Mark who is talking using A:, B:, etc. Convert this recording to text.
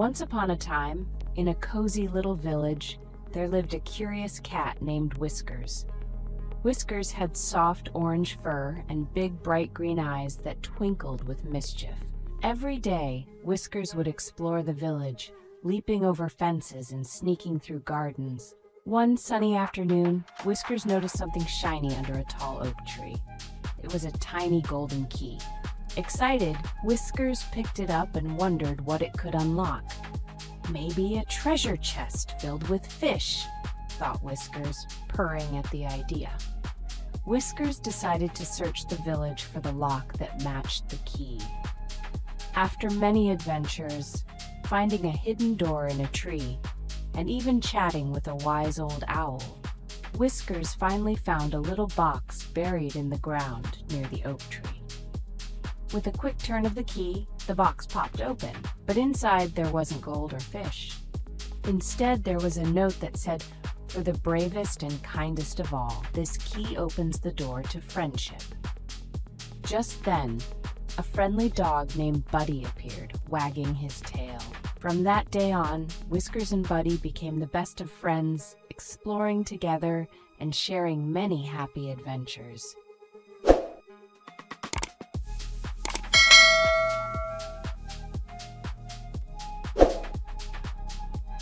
A: Once upon a time, in a cozy little village, there lived a curious cat named Whiskers. Whiskers had soft orange fur and big bright green eyes that twinkled with mischief. Every day, Whiskers would explore the village, leaping over fences and sneaking through gardens. One sunny afternoon, Whiskers noticed something shiny under a tall oak tree. It was a tiny golden key. Excited, Whiskers picked it up and wondered what it could unlock. Maybe a treasure chest filled with fish, thought Whiskers, purring at the idea. Whiskers decided to search the village for the lock that matched the key. After many adventures, finding a hidden door in a tree, and even chatting with a wise old owl, Whiskers finally found a little box buried in the ground near the oak tree. With a quick turn of the key, the box popped open, but inside there wasn't gold or fish. Instead, there was a note that said, "For the bravest and kindest of all, this key opens the door to friendship." Just then, a friendly dog named Buddy appeared, wagging his tail. From that day on, Whiskers and Buddy became the best of friends, exploring together and sharing many happy adventures.